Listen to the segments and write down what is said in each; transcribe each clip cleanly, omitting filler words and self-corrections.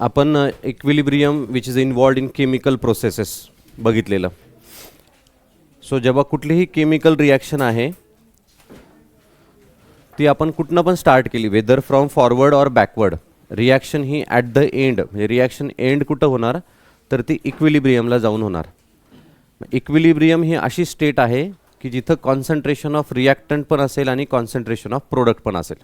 आपण equilibrium which is involved in chemical processes बघितलेलं. So जेव्हा कुठलीही केमिकल रिॲक्शन आहे ती आपण कुठनं पण स्टार्ट केली, वेदर फ्रॉम फॉरवर्ड और backward, reaction he at the end, म्हणजे रिॲक्शन एंड कुठं होणार तर ती इक्विलिब्रियमला जाऊन होणार. इक्विलिब्रियम ही अशी स्टेट आहे की जिथं कॉन्सन्ट्रेशन ऑफ रिॲक्टंट पण असेल आणि कॉन्सन्ट्रेशन ऑफ प्रोडक्ट पण असेल.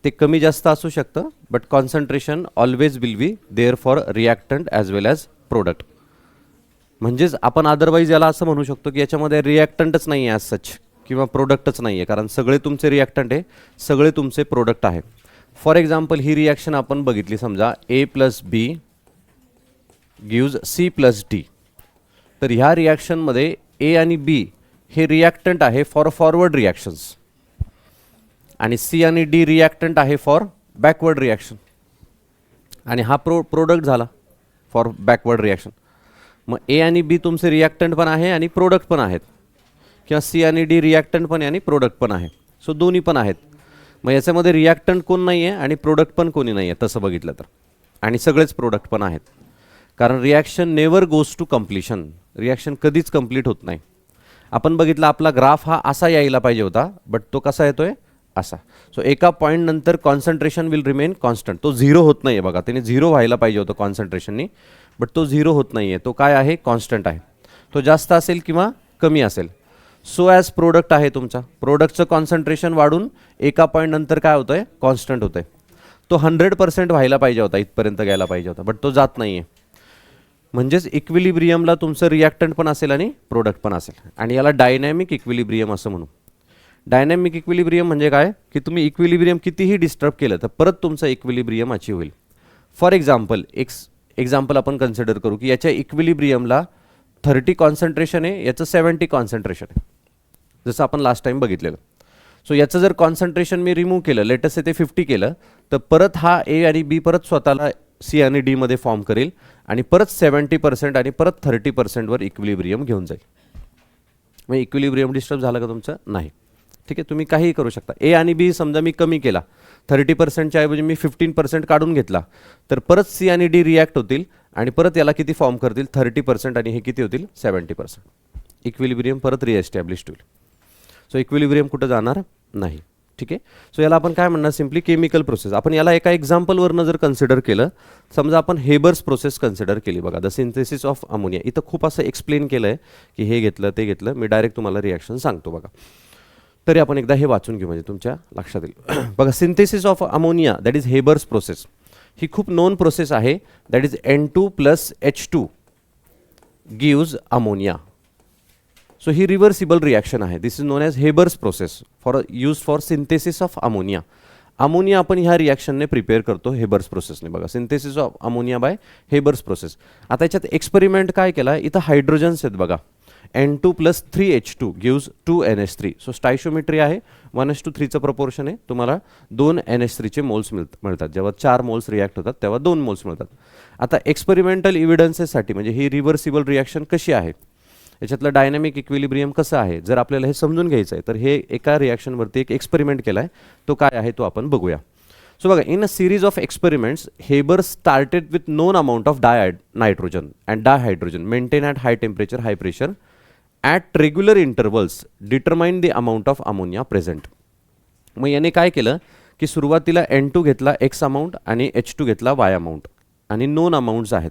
ते कमी जास्त असू शकतं, but concentration always will be there for reactant as well as product. म्हणजेच आपण अदरवाईज याला असं म्हणू शकतो की याच्यामध्ये रिॲक्टंटच नाही आहे ॲज सच, किंवा प्रोडक्टच नाही आहे, कारण सगळे तुमचे रिॲक्टंट आहे, सगळे तुमचे प्रोडक्ट आहे. फॉर एक्झाम्पल ही रिॲक्शन आपण बघितली, समजा ए प्लस बी गिव्ज सी प्लस डी. तर ह्या रिॲक्शनमध्ये ए आणि बी हे रिॲक्टंट आहे फॉर फॉरवर्ड रिॲक्शन्स आणि सी आणि डी रिॲक्टंट आहे फॉर बॅकवर्ड रिॲक्शन, आणि हा प्रोडक्ट झाला फॉर बॅकवर्ड रिॲक्शन. मग ए आणि बी तुमचे रिॲक्टंट पण आहे आणि प्रोडक्ट पण आहेत, किंवा सी आणि डी रिॲक्टंट पण आहे आणि प्रोडक्ट पण आहे. सो दोन्ही पण आहेत. मग याच्यामध्ये रिॲक्टंट कोण नाही आहे आणि प्रोडक्ट पण कोणी नाही आहे तसं बघितलं तर, आणि सगळेच प्रोडक्ट पण आहेत, कारण reaction never goes to completion. Reaction कधीच कंप्लीट होत नाही. आपण बघितलं आपला ग्राफ हा असा यायला पाहिजे होता, बट तो कसा येतोय असा. सो एका पॉईंट नंतर कॉन्सन्ट्रेशन विल रिमेन कॉन्स्टंट. तो झिरो होत नाही आहे बघा, त्याने झिरो व्हायला पाहिजे होतं कॉन्सन्ट्रेशननी, बट तो झिरो होत नाही आहे. तो काय आहे, कॉन्स्टंट आहे. तो जास्त असेल किंवा कमी असेल. सो ॲज प्रोडक्ट आहे तुमचा, प्रोडक्टचं कॉन्सन्ट्रेशन वाढून एका पॉईंट नंतर काय होतं आहे, कॉन्स्टंट होतं आहे. तो 100% व्हायला पाहिजे होता, इथपर्यंत गेला पाहिजे होता, बट तो जात नाही आहे. म्हणजेच इक्विलिब्रियमला तुमचं रिॲक्टंट पण असेल आणि प्रोडक्ट पण असेल, आणि याला डायनॅमिक इक्विलिब्रियम असं म्हणू. डायनॅमिक इक्विलिब्रियम म्हणजे काय की तुम्ही इक्विलिब्रियम कितीही डिस्टर्ब केलं तर परत तुमचं इक्विलिब्रियम अचीव होईल. फॉर एक्झाम्पल एक्झाम्पल आपण कन्सिडर करू की याच्या इक्विलिब्रियमला 30 कॉन्सन्ट्रेशन आहे, याचं 70 कॉन्सन्ट्रेशन आहे, जसं आपण लास्ट टाइम बघितलेलं. सो याचं जर कॉन्सन्ट्रेशन मी रिमूव्ह केलं, लेटेस्ट ते 50 केलं, तर परत हा ए आणि बी परत स्वतःला सी आणि डीमध्ये फॉर्म करेल आणि परत 70% आणि परत 30%वर इक्विलिब्रियम घेऊन जाईल. मग इक्विलिब्रियम डिस्टर्ब झालं का तुमचं? नाही. ठीक आहे, तुम्ही काहीही करू शकता. ए आणि बी समजा मी कमी केला, 30%च्या ऐवजी मी 15% काढून घेतला, तर परत सी आणि डी रिॲक्ट होतील आणि परत याला किती फॉर्म करतील, 30%, आणि हे किती होतील, 70%. इक्विलिब्रियम परत रिएस्टॅब्लिश होईल. सो इक्विलिब्रियम कुठं जाणार नाही. ठीक आहे. सो याला आपण काय म्हणणार, सिम्पली केमिकल प्रोसेस. आपण याला एका एक्झाम्पलवरनं जर कन्सिडर केलं, समजा आपण हेबर्स प्रोसेस कन्सिडर केली बघा, द सिंथेसिस ऑफ अमोनिया. इथं खूप असं एक्सप्लेन केलं आहे की हे घेतलं ते घेतलं, मी डायरेक्ट तुम्हाला रिॲक्शन सांगतो बघा. तरी आपण एकदा हे वाचून घेऊ म्हणजे तुमच्या लक्षात येईल. बघा, synthesis of ammonia that is Haber's process. ही खूप नोन प्रोसेस आहे. That is N2 + H2 gives ammonia. So ही रिव्हर्सिबल रिॲक्शन आहे. This is known as Haber's process for use for synthesis of ammonia. Ammonia आपण ह्या रिॲक्शनने prepare करतो Haber's प्रोसेसने. बघा, synthesis of ammonia by Haber's process. आता याच्यात एक्सपेरिमेंट काय केला, इथं हायड्रोजन्स आहेत बघा. N2 + 3H2 gives 2NH3. So स्टायशोमेट्री आहे, 1:3चं प्रपोर्शन आहे. तुम्हाला 2 NH3चे मोल्स मिळतात. जेव्हा 4 मोल्स रिॲक्ट होतात तेव्हा 2 मोल्स मिळतात. आता एक्सपेरिमेंटल इव्हिडन्सेससाठी म्हणजे ही रिव्हर्सिबल रिॲक्शन कशी आहे, याच्यातलं डायनॅमिक इक्विलिब्रियम कसं आहे, जर आपल्याला हे समजून घ्यायचं आहे तर हे एका रिॲक्शनवरती एक एक्सपेरिमेंट केला आहे. तो काय आहे तो आपण बघूया. सो बघा, in a series of experiments Haber started with known amount of nitrogen and dihydrogen maintain at high temperature, high pressure at regular intervals determine the amount of ammonia present. मग याने काय केलं की सुरुवातीला N2 घेतला X amount आणि H2 घेतला Y amount, आणि नोन अमाऊंट्स आहेत.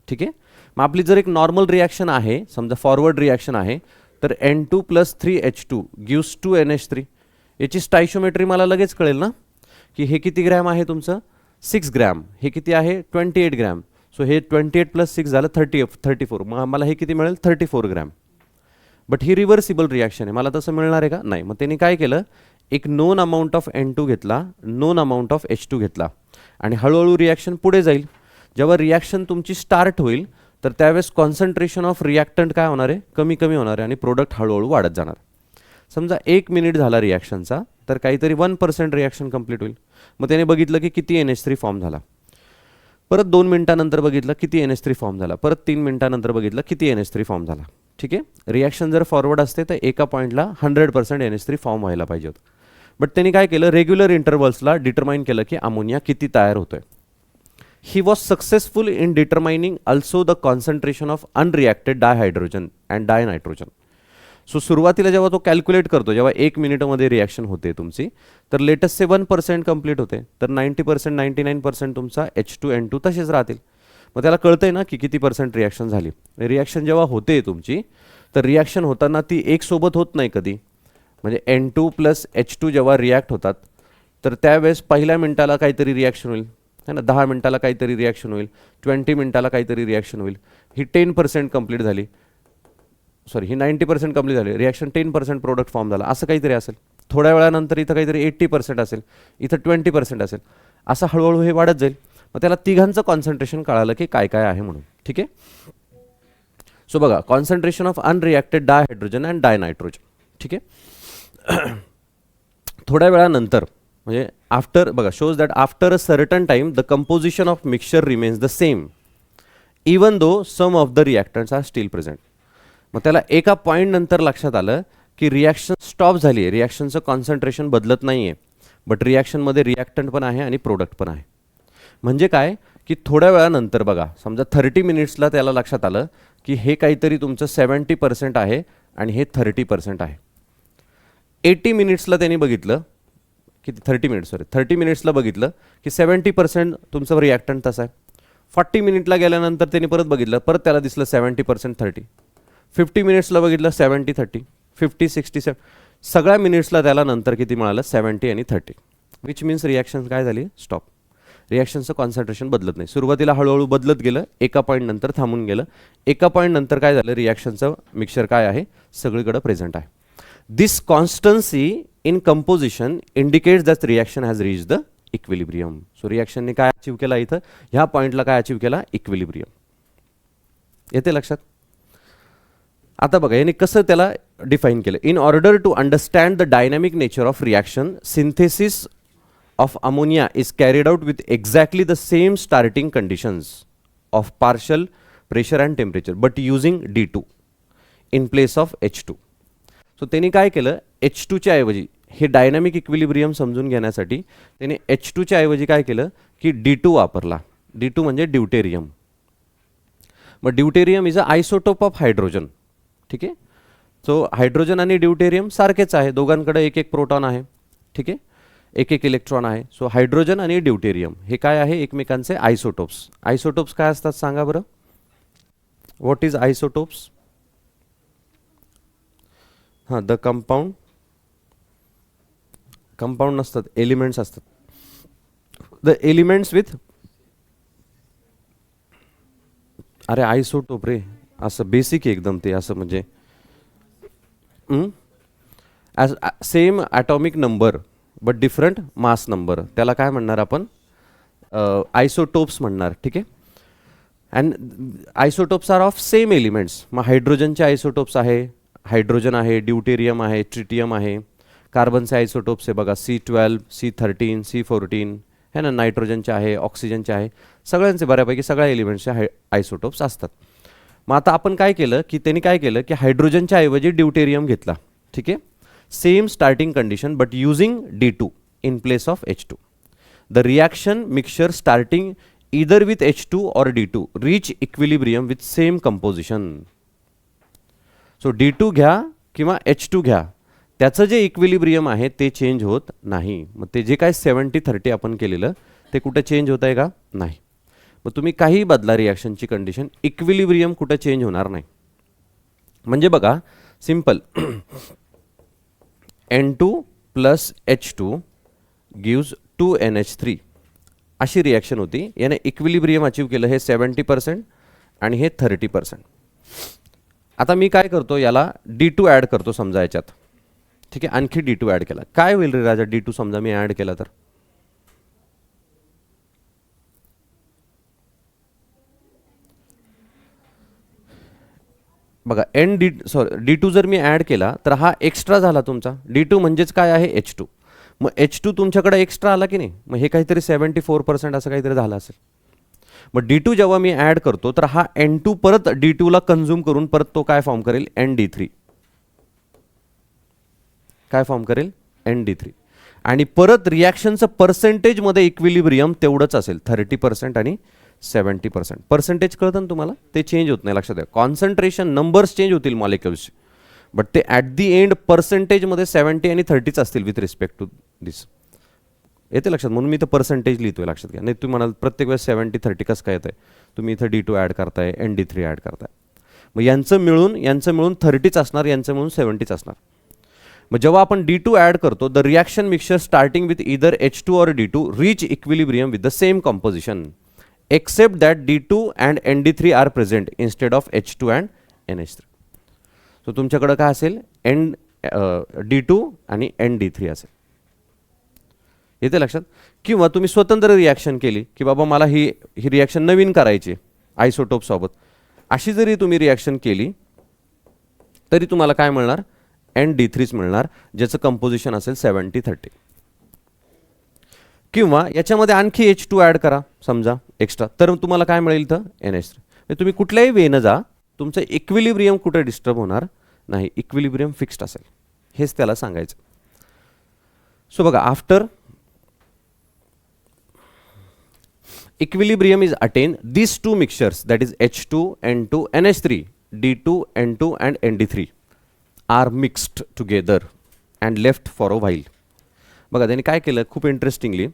ठीक आहे. मग आपली जर एक नॉर्मल रिॲक्शन आहे, समजा फॉरवर्ड रिॲक्शन आहे, तर N2 + 3H2 गिव्स 2NH3. याची स्टायशोमेट्री मला लगेच कळेल ना की हे किती ग्रॅम आहे तुमचं, 6 ग्रॅम. हे किती आहे, 28 ग्रॅम. सो हे 28 + 6 झालं 34. मग मला हे किती मिळेल, 34 gram. But he reversible reaction आहे, मला तसं मिळणार आहे का, नाही. मग त्यांनी काय केलं, एक नोन अमाऊंट ऑफ N2 घेतला, नोन अमाऊंट ऑफ H2 घेतला, आणि हळूहळू रिॲक्शन पुढे जाईल. जेव्हा रिॲक्शन तुमची स्टार्ट होईल तर त्यावेळेस कॉन्सन्ट्रेशन ऑफ रिॲक्टंट काय होणार आहे, कमी कमी होणार आहे, आणि प्रोडक्ट हळूहळू वाढत जाणार. समजा 1 मिनिट झाला रिॲक्शनचा, तर काहीतरी 1% रिॲक्शन कंप्लीट होईल. मग त्याने बघितलं की किती NH3 फॉर्म झाला. परत 2 मिनिटानंतर बघितलं किती NH3 फॉर्म झाला. परत 3 मिनिटानंतर बघितलं किती NH3 फॉर्म झाला. ठीक आहे. रिॲक्शन जर फॉरवर्ड असते तर एका पॉईंटला 100% NH3 फॉर्म व्हायला पाहिजे होतं. बट त्यांनी काय केलं, रेग्युलर इंटरवल्सला डिटरमाइन केलं की अमोनिया किती तयार होतोय. He was successful in determining also the concentration of unreacted dihydrogen and dinitrogen. So सुरुवातीला जेव्हा तो कॅल्क्युलेट करतो, जेव्हा 1 मिनिटमध्ये रिॲक्शन होते तुमची, तर लेटेस्ट से 1% कंप्लीट होते, तर 90% 99% तुमचा H2N2 तसेच राहतील. मग त्याला कळतंय ना की किती % रिॲक्शन झाली. रिॲक्शन जेव्हा होते तुमची, तर रिॲक्शन होताना ती एक सोबत होत नाही कधी. म्हणजे N2 प्लस H2 जेव्हा रिॲक्ट होतात, तर त्यावेळेस पहिल्या मिनिटाला काहीतरी रिॲक्शन होईल है ना, 10 मिनिटाला काहीतरी रिॲक्शन होईल, 20 मिनिटाला काहीतरी रिॲक्शन होईल. ही 10% कंप्लीट झाली, सॉरी ही 90% कंप्लीट झाली, रिॲक्शन 10% प्रोडक्ट फॉर्म झाला, असं काहीतरी असेल. थोड्या वेळानंतर इथं काहीतरी 80% असेल, इथं 20% असेल, असं हळूहळू हे वाढत जाईल. मग त्याला तिघांचं कॉन्सन्ट्रेशन कळालं की काय काय आहे म्हणून. ठीक आहे. सो बघा, concentration of unreacted dihydrogen and dinitrogen. ठीक आहे. थोड्या वेळानंतर म्हणजे आफ्टर, बघा, shows that after a certain time the composition of mixture remains the same even though some of the reactants are still present. मग त्याला एका पॉईंट नंतर लक्षात आलं की रिॲक्शन स्टॉप झाली आहे, रिॲक्शनचं कॉन्सन्ट्रेशन बदलत नाही आहे, बट रिॲक्शनमध्ये रिॲक्टंट पण आहे आणि प्रोडक्ट पण आहे. म्हणजे काय की थोड्या वेळानंतर बघा, समजा 30 मिनिट्सला त्याला लक्षात आलं की हे काहीतरी तुमचं 70% आहे आणि हे 30% आहे. 80 मिनिट्सला त्यांनी बघितलं की 30 मिनिट्सला बघितलं की 70% तुमचं रिॲक्टंट तसं आहे. 40 मिनिटला गेल्यानंतर त्यांनी परत बघितलं, परत त्याला दिसलं 70% 30. 50 मिनिट्सला बघितलं 70-30, 50-60, सगळ्या मिनिट्सला त्याला नंतर किती मिळालं, 70 आणि 30, विच मीन्स रिॲक्शन काय झाली, स्टॉप. रिॲक्शनचं कॉन्सन्ट्रेशन बदलत नाही. सुरुवातीला हळूहळू बदलत गेलं, एका पॉईंट नंतर थांबून गेलं, एका पॉईंट नंतर काय झालं, रिॲक्शनचं मिक्सचर काय आहे, सगळीकडे प्रेझेंट आहे. This constancy in composition indicates that reaction has reach the equilibrium. So रिॲक्शनने काय अचीव केला इथं, ह्या पॉईंटला काय अचीव केला, इक्विलिब्रियम. येते लक्षात. आता बघा याने कसं त्याला डिफाईन केलं. In order to understand the dynamic nature of reaction, synthesis of ammonia is carried out with exactly the same starting conditions of partial pressure and temperature but using D2 in place of H2. So त्यांनी काय केलं, H2 च्या ऐवजी, हे dynamic equilibrium समजून घेण्यासाठी त्याने H2 च्या ऐवजी काय केलं की D2 वापरला. D2 म्हणजे ड्यूटेरियम. मग deuterium is a isotope of hydrogen. ठीक आहे. सो हायड्रोजन आणि ड्यूटेरियम सारखेच आहे, दोघांकडे एक एक प्रोटॉन आहे. ठीक आहे, एक एक इलेक्ट्रॉन आहे. सो हायड्रोजन आणि ड्यूटेरियम हे काय आहे, एकमेकांचे आयसोटोप्स. आयसोटोप्स काय असतात सांगा बरं, व्हॉट इज आयसोटोप्स. हां, द कंपाऊंड, कंपाऊंड नसतात, एलिमेंट्स असतात. द एलिमेंट्स विथ, अरे आयसोटोप रे, असं बेसिक एकदम ते असं म्हणजे same atomic number but different mass number, त्याला काय म्हणणार आपण, आयसोटोप्स म्हणणार. ठीक आहे. And isotopes are of same elements. मग हायड्रोजनचे आयसोटोप्स आहे, हायड्रोजन आहे, ड्यूटेरियम आहे, ट्रिटियम आहे. कार्बनचे आयसोटोप्स आहे बघा, C12, C13, C14 है ना, नायट्रोजनचे आहे, ऑक्सिजनचे आहे, सगळ्यांचे बऱ्यापैकी सगळ्या एलिमेंट्सचे आयसोटोप्स असतात. मग आता आपण काय केलं की त्यांनी काय केलं की हायड्रोजनच्या ऐवजी ड्यूटेरियम घेतला. ठीक आहे. Same starting condition but using D2 in place of H2. The reaction mixture starting either with H2 or D2 reach equilibrium with same composition. So D2 घ्या किंवा H2 घ्या, त्याचं जे इक्विलिब्रियम आहे ते चेंज होत नाही. मग ते जे काय 70-30 आपण केलेलं ते कुठे चेंज होत आहे का, नाही. मग तुम्ही काही बदला रिॲक्शनची कंडिशन, इक्विलिब्रियम कुठे चेंज होणार नाही. म्हणजे बघा simple, N2 plus H2 gives 2NH3 अशी रिॲक्शन होती. याने इक्विलिब्रियम अचीव केलं, हे 70% आणि हे 30%. आता मी काय करतो, याला D2 ॲड करतो समजा याच्यात. ठीक आहे, आणखी D2 ॲड केला, काय होईल रे राजा D2 समजा मी ॲड केला तर, बघा D2 जर मी ॲड केला तर हा एक्स्ट्रा झाला तुमचा. D2 म्हणजेच काय आहे, H2. मग H2 तुमच्याकडे एक्स्ट्रा आला की नाही, मग हे काहीतरी 74% असं काहीतरी झालं असेल. मग D2 जेव्हा मी ॲड करतो तर हा N2 परत D2 ला कन्झ्युम करून परत तो काय फॉर्म करेल, ND3. काय फॉर्म करेल, ND3. आणि परत रिॲक्शनचं पर्सेंटेजमध्ये इक्विलिब्रियम तेवढंच असेल, 30% आणि 70%. पर्सेंटेज कळतं ना तुम्हाला, ते चेंज होत नाही, लक्षात द्या. कॉन्सन्ट्रेशन नंबर्स चेंज होतील मॉलिक्युल्सचे, बट ते ॲट दी एंड पर्सेंटेजमध्ये 70 आणि 30च असतील विथ रिस्पेक्ट टू दिस. येते लक्षात, म्हणून मी इथं पर्सेंटेज लिहितोय, लक्षात घ्या. नाही तुम्ही म्हणाल प्रत्येक वेळेस 70-30 कसं काय येतं, तुम्ही इथं D2 ॲड करताय, ND3 ॲड करताय. मग यांचं मिळून 30च असणार, यांचं मिळून 70च असणार. मग जेव्हा आपण D2 ॲड करतो, the reaction mixture starting with either H2 और D2 reach equilibrium with the same composition accept that D2 and ND3 R present instead of H2 and NH3. So तुमच्याकडं काय असेल, D2 आणि ND3 असेल. येते लक्षात. किंवा तुम्ही स्वतंत्र रिॲक्शन केली की बाबा मला ही रिॲक्शन नवीन करायची आयसोटोप सोबत, अशी जरी तुम्ही रिॲक्शन केली तरी तुम्हाला काय मिळणार, ND3च मिळणार, ज्याचं कंपोजिशन असेल 70-30. किंवा याच्यामध्ये आणखी H2 ॲड करा समजा एक्स्ट्रा, तर तुम्हाला काय मिळेल तर NH3. तुम्ही कुठल्याही वेनं जा, तुमचं इक्विलिब्रियम कुठे डिस्टर्ब होणार नाही, इक्विलिब्रियम फिक्स्ड असेल, हेच त्याला सांगायचं. सो बघा, after equilibrium is attained, these two mixtures, that is H2, N2, NH3, D2, N2 and ND3 are mixed together and left for a while. बघा त्यांनी काय केलं, खूप इंटरेस्टिंगली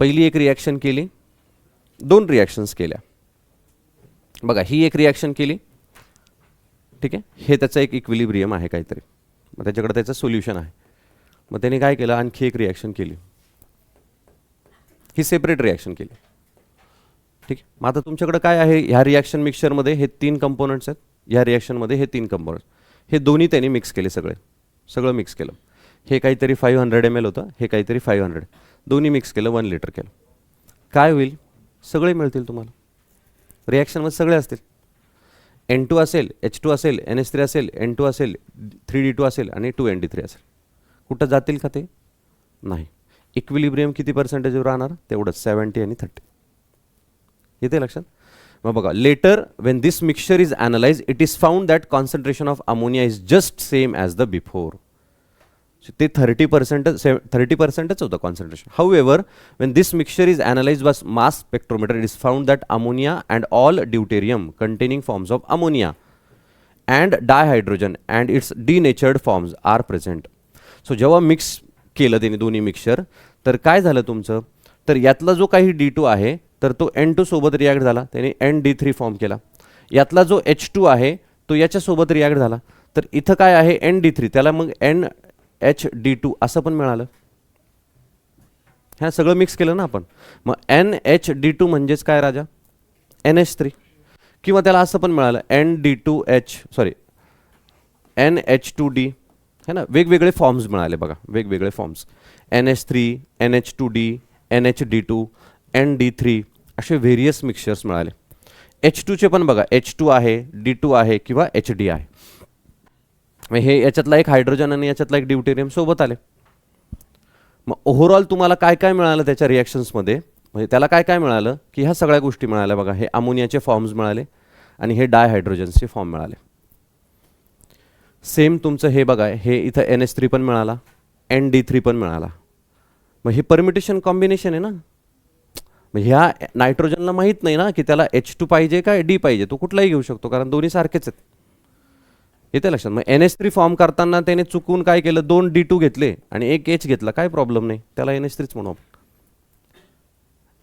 पहिली एक रिॲक्शन केली, दोन रिॲक्शन्स केल्या. बघा ही एक रिॲक्शन केली, ठीक आहे, हे त्याचं एक इक्विलिब्रियम आहे काहीतरी, मग त्याच्याकडे त्याचं सोल्युशन आहे. मग त्यांनी काय केलं, आणखी एक रिॲक्शन केली, ही सेपरेट रिॲक्शन केली, ठीक आहे. मग आता तुमच्याकडे काय आहे, ह्या रिॲक्शन मिक्सचरमध्ये हे 3 कंपोनंट्स आहेत, ह्या रिॲक्शनमध्ये हे 3 कंपोनंट्स, हे दोन्ही त्यांनी मिक्स केले, सगळं मिक्स केलं. हे काहीतरी 500 ml होतं, हे काहीतरी 500, दोन्ही मिक्स केलं, 1 लिटर केलं. काय होईल, सगळे मिळतील तुम्हाला, रिॲक्शनमध्ये सगळे असतील. N2 असेल, H2 असेल, NH3 असेल, N2 असेल, 3D2 असेल आणि 2ND3 असेल. कुठं जातील का ते, नाही. इक्विलिब्रियम किती पर्सेंटेजवर राहणार, तेवढंच 70 आणि 30. येते लक्षात. मग बघा, later when this mixture is analyse it is found that concentration of ammonia is just same as the before. ते 30%च होतं concentration. However when this mixture is analyse by mass spectrometer it is found that ammonia and all deuterium containing forms of ammonia and dihydrogen and its denatured forms are present. So जेव्हा mix केलं त्यांनी दोन्ही mixture, तर काय झालं तुमचं, तर यातला जो काही D2 आहे तर तो N2 सोबत रिॲक्ट झाला, त्याने ND3 फॉर्म केला. यातला जो H2 आहे तो याच्यासोबत रिॲक्ट झाला, तर इथं काय आहे ND3, त्याला मग NHD2 असं पण मिळालं. ह्या सगळं मिक्स केलं ना आपण. मग NHD2 म्हणजेच काय राजा, NH3. किंवा त्याला असं पण मिळालं NH2D है ना, वेगवेगळे फॉर्म्स मिळाले बघा, वेगवेगळे forms, NH3, NH2D, NHD2, ND3 असे व्हेरियस मिक्सचर्स मिळाले. H2चे पण बघा, H2 आहे, D2 आहे किंवा HD आहे. हे याच्यातला एक हायड्रोजन आणि याच्यातला एक ड्यूटेरियम सोबत आले. मग ओव्हरऑल तुम्हाला काय काय मिळालं त्याच्या रिॲक्शन्समध्ये, म्हणजे त्याला काय काय मिळालं की ह्या सगळ्या गोष्टी मिळाल्या बघा. हे अमोनियाचे फॉर्म्स मिळाले आणि हे डायहायड्रोजन्सचे फॉर्म मिळाले. सेम तुमचं हे बघा, हे इथं NH3 पण मिळाला, ND3 पण मिळाला. मग हे परमिटेशन कॉम्बिनेशन आहे ना. मग ह्या नायट्रोजनला माहीत नाही ना की त्याला H2 पाहिजे का D पाहिजे, तो कुठलाही घेऊ शकतो कारण दोन्ही सारखेच आहेत. येते लक्षात. मग NH3 फॉर्म करताना त्याने चुकून काय केलं, 2 D2 घेतले आणि एक H घेतला, काय प्रॉब्लेम नाही, त्याला NH3च म्हणू आपण.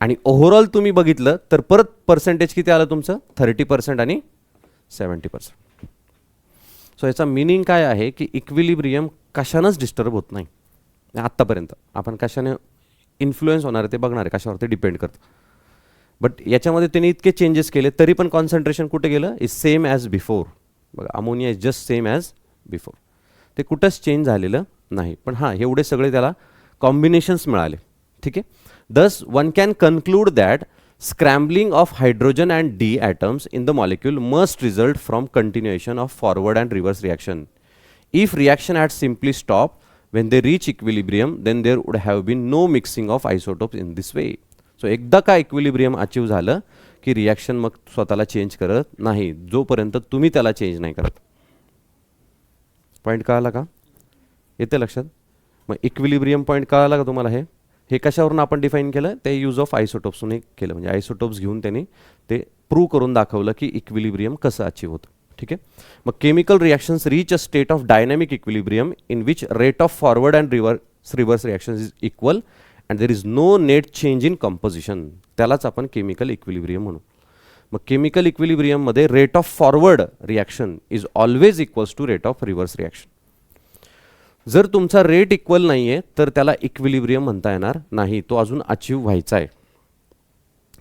आणि ओव्हरऑल तुम्ही बघितलं तर परत पर्सेंटेज किती आलं तुमचं, 30% आणि 70%. सो याचा मिनिंग काय आहे की इक्विलिब्रियम कशानंच डिस्टर्ब होत नाही. आत्तापर्यंत आपण कशाने इन्फ्लुएन्स होणार आहे ते बघणार आहे, कशावर ते डिपेंड करतं. बट याच्यामध्ये त्यांनी इतके चेंजेस केले तरी पण कॉन्सन्ट्रेशन कुठे गेलं, इज सेम ॲज बिफोर. बघा, ammonia is just same as before, ते कुठंच चेंज झालेलं नाही. पण हां, एवढे सगळे त्याला कॉम्बिनेशन्स मिळाले, ठीक आहे. दस one can conclude that scrambling of hydrogen and D atoms in the molecule must result from continuation of forward and reverse reaction. If reaction had simply stopped when they reach equilibrium, then there would have been no mixing of isotopes in this way. So एकदा का equilibrium achieve झालं की reaction मग स्वतःला change करत नाही, जोपर्यंत तुम्ही त्याला चेंज नाही करत. पॉईंट कळाला का, येते लक्षात. मग इक्विलिब्रियम पॉईंट कळाला का तुम्हाला. हे हे कशावरून आपण डिफाईन केलं, ते यूज ऑफ आयसोटोप्सने केलं. म्हणजे आयसोटोप्स घेऊन त्यांनी ते प्रूव्ह करून दाखवलं की इक्विलिब्रियम कसं अचीव होतं. ठीक आहे. मग chemical reactions reach a state of dynamic equilibrium in which rate of forward and reverse reactions is equal and there is no net change in composition. त्यालाच आपण केमिकल इक्विलिब्रियम म्हणू. मग केमिकल इक्विलिब्रियममध्ये rate of forward reaction is always equals to rate of reverse reaction. जर तुमचा rate equal नाही आहे तर त्याला इक्विलिब्रियम म्हणता येणार नाही, तो अजून अचीव व्हायचा आहे.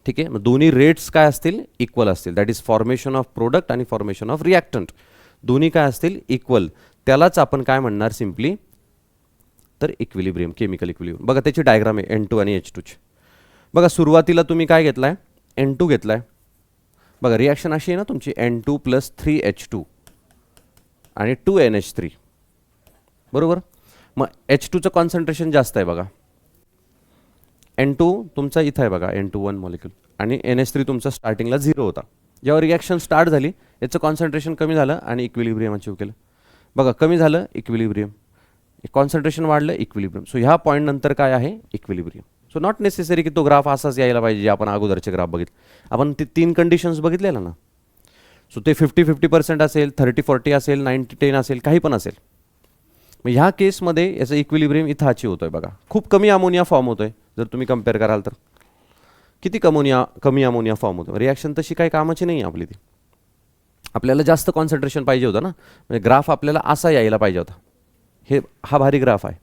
ठीक आहे. मग दोन्ही रेट्स काय असतील, इक्वल असतील. That is formation of product आणि फॉर्मेशन ऑफ रिॲक्टंट, दोन्ही काय असतील, इक्वल. त्यालाच आपण काय म्हणणार सिम्पली, तर इक्विलिब्रियम, केमिकल इक्विलिब्रियम. बघा त्याची डायग्राम आहे N2 आणि H2 ची. बघा सुरुवातीला तुम्ही काय घेतलाय, N2 घेतलाय. बघा रिॲक्शन अशी आहे ना तुमची, N2 + 3H2 आणि 2NH3, बरोबर. मग H2चं कॉन्सन्ट्रेशन जास्त आहे बघा. N2 तुमचा इथं आहे बघा, N2 मॉलिक्यूल, आणि NH3 तुमचा स्टार्टिंगला 0 होता. जेव्हा रिॲक्शन स्टार्ट झाली याचं कॉन्सन्ट्रेशन कमी झालं आणि इक्विलिब्रियम अचीव केलं. बघा कमी झालं इक्विलिब्रियम, कॉन्सन्ट्रेशन वाढलं इक्विलिब्रियम. सो ह्या पॉईंट नंतर काय आहे, इक्विलिब्रियम. सो नॉट नेसेसरी की तो ग्राफ असाच यायला पाहिजे जे आपण अगोदरचे ग्राफ बघितले. आपण ते 3 कंडिशन्स बघितलेला ना. सो ते 50-50% असेल, 30-40 असेल, 90-10 असेल, काही पण असेल. मग ह्या केसमध्ये याचं इक्विलिब्रियम इथं अचीव होतोय बघा. खूप कमी अमोनिया फॉर्म होतोय. जर तुम्ही कम्पेअर कराल तर किती कमी अमोनिया फॉर्म होतो. रिॲक्शन तशी काही कामाची नाही आपली ती. आपल्याला जास्त कॉन्सन्ट्रेशन पाहिजे होतं ना, म्हणजे ग्राफ आपल्याला असा यायला पाहिजे होता. हा भारी ग्राफ आहे,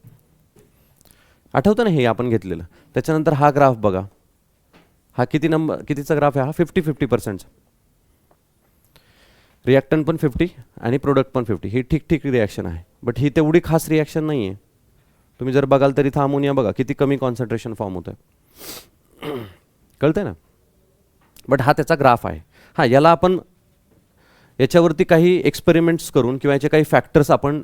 आठवतं ना हे आपण घेतलेलं. त्याच्यानंतर हा ग्राफ बघा, हा कितीचा ग्राफ आहे, हा 50-50%चा. रिॲक्टंट पण 50 आणि प्रोडक्ट पण 50. ही ठीक रिॲक्शन आहे, बट ही तेवढी खास रिॲक्शन नाही आहे. तुम्ही जर बघाल तर इथं अमोनिया बघा किती कमी कॉन्सन्ट्रेशन फॉर्म होतं आहे, कळतंय ना. बट हा त्याचा ग्राफ आहे. हां, याला आपण याच्यावरती काही एक्सपेरिमेंट्स करून किंवा याचे काही फॅक्टर्स आपण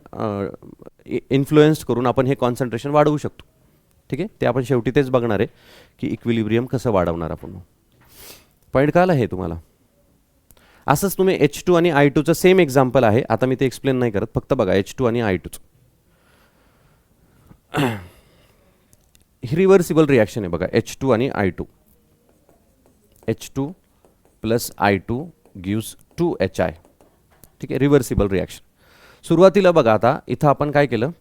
इन्फ्लुएन्स करून आपण हे कॉन्सन्ट्रेशन वाढवू शकतो. ठीक आहे. ते आपण शेवटी तेच बघणार आहे की इक्विलिब्रियम कसं वाढवणार आपण. पॉईंट कळाला हे तुम्हाला. असंच तुम्ही H2 आणि I2चं सेम एक्झाम्पल आहे. आता मी ते एक्सप्लेन नाही करत, फक्त बघा H2 आणि I2चं. ही रिव्हर्सिबल रिॲक्शन आहे बघा, H2 आणि I2. H2 + I2 gives 2HI. ठीक आहे, रिव्हर्सिबल रिॲक्शन. सुरुवातीला बघा, आता इथं आपण काय केलं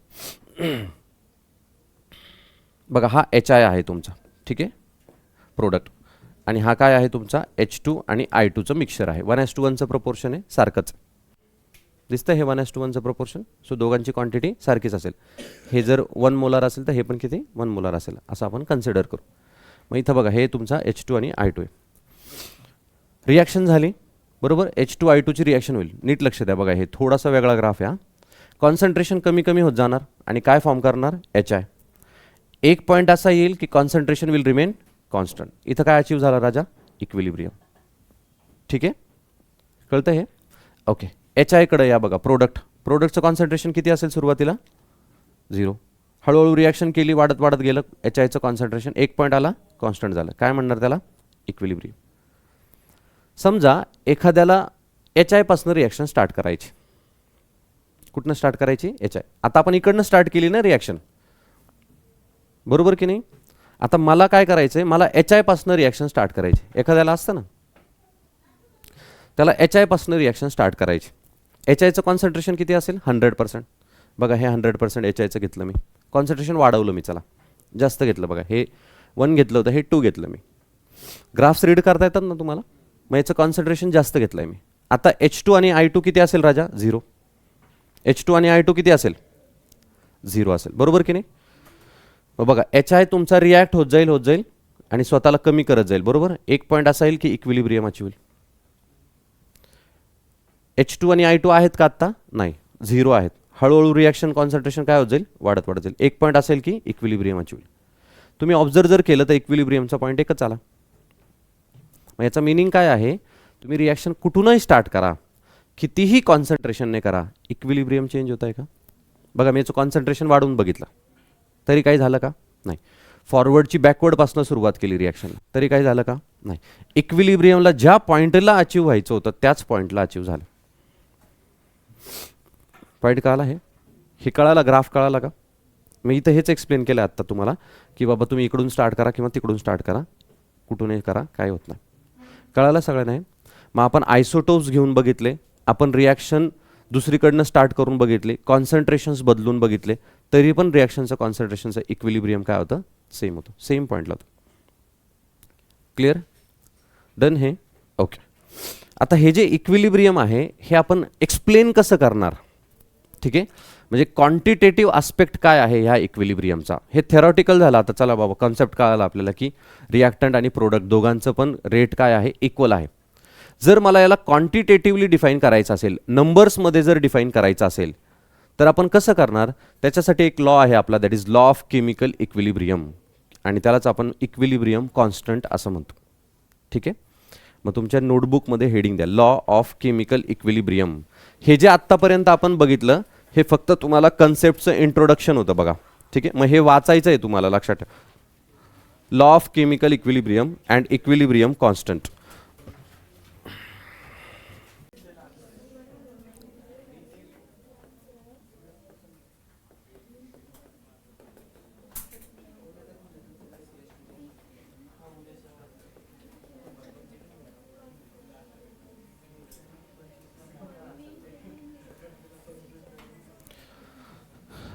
बघा, हा HI आहे तुमचा. ठीक आहे, प्रोडक्ट. आणि हा काय आहे तुमचा, H2 आणि I2चं मिक्सचर आहे. 1:1चं प्रपोर्शन आहे, सारखंच दिसतं हे 1:1चं प्रपोर्शन. सो दोघांची क्वांटिटी सारखीच असेल. हे जर 1 मोलार असेल तर हे पण किती 1 मोलार असेल, असं आपण कन्सिडर करू. मग इथं बघा हे तुमचा H2 आणि I2 आहे. रिॲक्शन झाली बरोबर, H2 I2ची रिॲक्शन होईल. नीट लक्ष द्या बघा, हे थोडासा वेगळा ग्राफ आहे. कॉन्सन्ट्रेशन कमी होत जाणार आणि काय फॉर्म करणार, HI. एक पॉईंट असा येईल की कॉन्सन्ट्रेशन विल रिमेन कॉन्स्टंट. इथं काय अचीव झाला राजा, इक्विलिब्रियम. ठीक आहे, कळतं हे. ओके, HI कडे या बघा, प्रोडक्टचं कॉन्सन्ट्रेशन किती असेल सुरुवातीला, 0. हळूहळू रिॲक्शन केली, वाढत गेलं. HIचं कॉन्सन्ट्रेशन एक पॉईंट आला, कॉन्स्टंट झालं. काय म्हणणार त्याला, इक्विलिब्रियम. समजा एखाद्याला HI पासून रिॲक्शन स्टार्ट करायची. कुठनं स्टार्ट करायची, HI. आता आपण इकडनं स्टार्ट केली ना रिॲक्शन, बरोबर की नाही. आता मला काय करायचंय, मला HI पासून रिॲक्शन स्टार्ट करायची. एखाद्याला असतं ना, त्याला HI पासून रिॲक्शन स्टार्ट करायची. HIचं कॉन्सन्ट्रेशन किती असेल, 100%. बघा हे 100% HIचं घेतलं मी, कॉन्सन्ट्रेशन वाढवलं मी, चला जास्त घेतलं. बघा हे 1 घेतलं होतं, हे 2 घेतलं मी. ग्राफ्स रीड करता येतात ना तुम्हाला. मग याचं कॉन्सन्ट्रेशन जास्त घेतलं आहे मी. आता H2 आणि I2 किती असेल राजा, 0. H2 आणि I2 किती असेल, 0 असेल, बरोबर की नाही. मग बघा HI तुमचा रिॲक्ट होत जाईल आणि स्वतःला कमी करत जाईल, बरोबर. एक पॉईंट असा येईल की इक्विलिब्रियम अचीव होईल. H2 आणि I2 आहेत का आत्ता, नाही, 0 आहेत. हळूहळू रिॲक्शन कॉन्सन्ट्रेशन काय होत जाईल, वाढत जाईल. एक पॉईंट असेल की इक्विलिब्रियम अचीव होईल. तुम्ही ऑब्झर्व जर केलं तर इक्विलिब्रियमचा पॉईंट एकच आला. मग याचा मिनिंग काय आहे, तुम्ही रिॲक्शन कुठूनही स्टार्ट करा, कितीही कॉन्सन्ट्रेशनने करा, इक्विलिब्रियम चेंज होत आहे का. बघा मी याचं कॉन्सन्ट्रेशन वाढवून बघितलं तरी काही झालं का, नाही. फॉरवर्डची बॅकवर्डपासून सुरुवात केली रिॲक्शनला तरी काही झालं का, नाही. इक्विलिब्रियमला ज्या पॉईंटला अचीव व्हायचं होतं त्याच पॉईंटला अचीव झालं. पॉईंट कळाला, हे कळाला, ग्राफ कळाला का. मी इथं हेच एक्सप्लेन केलं आत्ता तुम्हाला की बाबा तुम्ही इकडून स्टार्ट करा किंवा तिकडून स्टार्ट करा, कुठूनही करा, काय होत नाही. कळालं सगळं नाही. मग आपण आयसोटोप्स घेऊन बघितले, आपण रिॲक्शन दुसरीकडनं स्टार्ट करून बघितले, कॉन्सन्ट्रेशन्स बदलून बघितले, तरी पण रिॲक्शनचं कॉन्सन्ट्रेशनचं इक्विलिब्रियम काय होतं, सेम होतं, सेम पॉईंटला होतं. क्लिअर, डन हे. ओके. आता हे जे इक्विलिब्रियम आहे हे आपण एक्सप्लेन कसं करणार, ठीक आहे. म्हणजे क्वांटिटेटिव्ह आस्पेक्ट काय आहे ह्या इक्विलिब्रियमचा, हे थेरॉटिकल झालं. आता चला बाबा कॉन्सेप्ट कळाला आपल्याला की रिॲक्टंट आणि प्रोडक्ट दोघांचं पण रेट काय आहे, इक्वल आहे. जर मला याला क्वांटिटेटिव्हली डिफाईन करायचं असेल, नंबर्समध्ये जर डिफाईन करायचं असेल, तर आपण कसं करणार, त्याच्यासाठी एक लॉ आहे आपला, that is law of chemical equilibrium, आणि त्यालाच आपण इक्विलिब्रियम कॉन्स्टंट असं म्हणतो. ठीक आहे. मग तुमच्या नोटबुकमध्ये हेडिंग द्या, लॉ ऑफ केमिकल इक्विलिब्रियम. हे जे आत्तापर्यंत आपण बघितलं हे फक्त तुम्हाला कन्सेप्टचं इंट्रोडक्शन होतं बघा. ठीक आहे. मग हे वाचायचं आहे तुम्हाला, लक्षात ठेवा. Law of chemical equilibrium and equilibrium constant.